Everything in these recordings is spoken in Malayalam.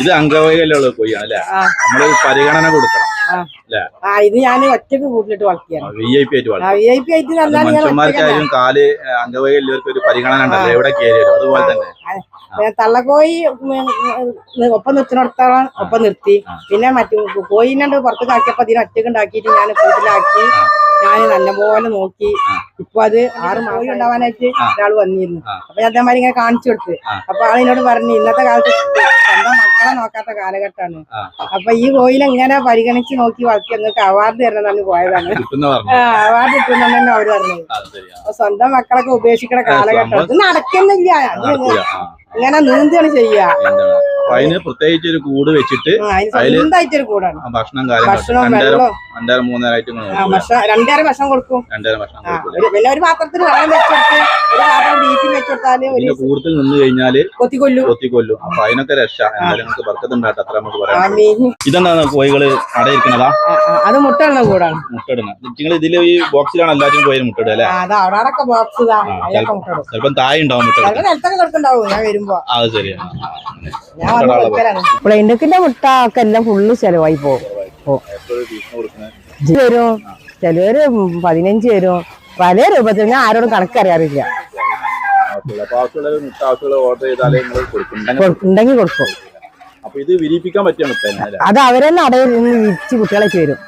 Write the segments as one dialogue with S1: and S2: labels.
S1: ഇത് അംഗവൈകല്യമുള്ള കോഴിയാണ് അല്ലേ? നമ്മള് പരിഗണന കൊടുക്കണം.
S2: ഇത് ഞാൻ ഒറ്റക്ക് കൂട്ടിലിട്ട് വളർത്തിയാണ്.
S1: VIP ആയിട്ട് മനുഷ്യന്മാർക്കായാലും കാല് അംഗവൈകല്യർക്ക് ഒരു പരിഗണന ഉണ്ടല്ലോ എവിടെ കയറിയാലും. അതുപോലെ തന്നെ
S2: തള്ളക്കോഴി ഒപ്പം നിർത്തിനോടത്തോളം ഒപ്പം നിർത്തി. പിന്നെ മറ്റു കോഴിനെ പുറത്തേക്ക് ആക്കിയപ്പോ അതിനെ ഒറ്റക്ക് ഉണ്ടാക്കിയിട്ട് ഞാൻ കൂട്ടിലാക്കി ഞാൻ നല്ലപോലെ നോക്കി. ഇപ്പൊ അത് 6 മാസം ഉണ്ടാവാനായിട്ട് ഒരാൾ വന്നിരുന്നു. അപ്പൊ ഞാൻ അതേമാതിരി ഇങ്ങനെ കാണിച്ചു കൊടുത്ത്. അപ്പൊ ആളിനോട് പറഞ്ഞു ഇന്നത്തെ കാലത്ത് സ്വന്തം മക്കളെ നോക്കാത്ത കാലഘട്ടമാണ്. അപ്പൊ ഈ കോഴിനെ ഇങ്ങനെ പരിഗണിച്ച് നോക്കി വളർത്തി നിങ്ങൾക്ക് അവാർഡ് തരണം പോയതാണ്. അവാർഡ് കിട്ടുന്നുണ്ടെന്ന് അവര് പറഞ്ഞത്. അപ്പൊ സ്വന്തം മക്കളൊക്കെ ഉപേക്ഷിക്കണ കാലഘട്ടം ഇത് നടക്കുന്നില്ല. ഇങ്ങനെ നീന്താണ് ചെയ്യുക.
S1: അതിന് പ്രത്യേകിച്ച് ഒരു കൂട് വെച്ചിട്ട്
S2: സ്വന്തമായിട്ടൊരു കൂടാണ്.
S1: ഭക്ഷണം
S2: വെള്ളം 2.5 ഭക്ഷണം കൊടുക്കും. പിന്നെ ഒരു പാത്രത്തിൽ വെള്ളം വെച്ചെടുത്ത് ഒരു പാത്രം ബീഫിൽ വെച്ചെടുത്താല്
S1: കൂടുതൽ നിന്ന് കഴിഞ്ഞാല്
S2: കൊത്തിക്കൊല്ലും.
S1: അപ്പൊ അതിനൊക്കെ രക്ഷ. നിങ്ങൾക്ക് ബർക്കത്തുണ്ടായിട്ട് അത്ര നമുക്ക് പറയാം. ഇതെന്താണ് കോഴികള് അടയിരിക്കണതാ? അത്
S2: മുട്ടയിടുന്ന കൂടാണ്.
S1: മുട്ടയിടുന്ന നിങ്ങൾ ഇതില് ഈ ബോക്സിലാണ് എല്ലാവരും കോഴി മുട്ടയിടുക അല്ലെ? ചിലപ്പം താഴെ ഉണ്ടാവും മുട്ട.
S2: ഞാൻ വരുമ്പോ
S1: അത് ശരിയാ.
S2: പ്ലെയിൻഡക്കിന്റെ മുട്ട ഒക്കെ എല്ലാം ഫുള്ള് ചെലവായി പോകും. വരും ചിലവര് 15 വരും. പല രൂപത്തിൽ ഞാൻ ആരോടും കണക്കറിയാറില്ല. ഉണ്ടെങ്കിൽ കൊടുക്കും. അത് അവരെന്നെ അടയിൽ നിന്ന് വിരിച്ച് കുട്ടികളൊക്കെ വരും.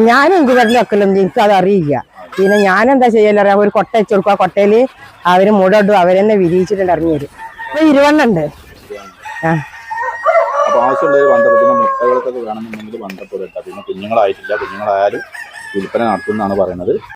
S2: ഞാനും ഇൻക്യുബേറ്ററിൽ വെക്കലും എനിക്ക് അത് അറിയില്ല. പിന്നെ ഞാനെന്താ ചെയ്യലറിയാം, ഒരു കൊട്ട വെച്ച് കൊടുക്കും. ആ കൊട്ടയില് അവര് മുട ഇടും. അവരെന്നെ വിരിയിച്ചിട്ടുണ്ട് ഇറങ്ങി വരും. ഇപ്പൊ 20 ഉണ്ട്.
S1: അപ്പൊ ആവശ്യമുള്ളവർ ബന്ധപ്പെട്ട് മുട്ടകൾക്കൊക്കെ വേണമെന്നുണ്ടെങ്കിൽ ബന്ധപ്പെടുക. പിന്നെ കുഞ്ഞുങ്ങളായിട്ടില്ല, കുഞ്ഞുങ്ങളായാലും വിൽപ്പന നടത്തുന്നതാണ് പറയുന്നത്.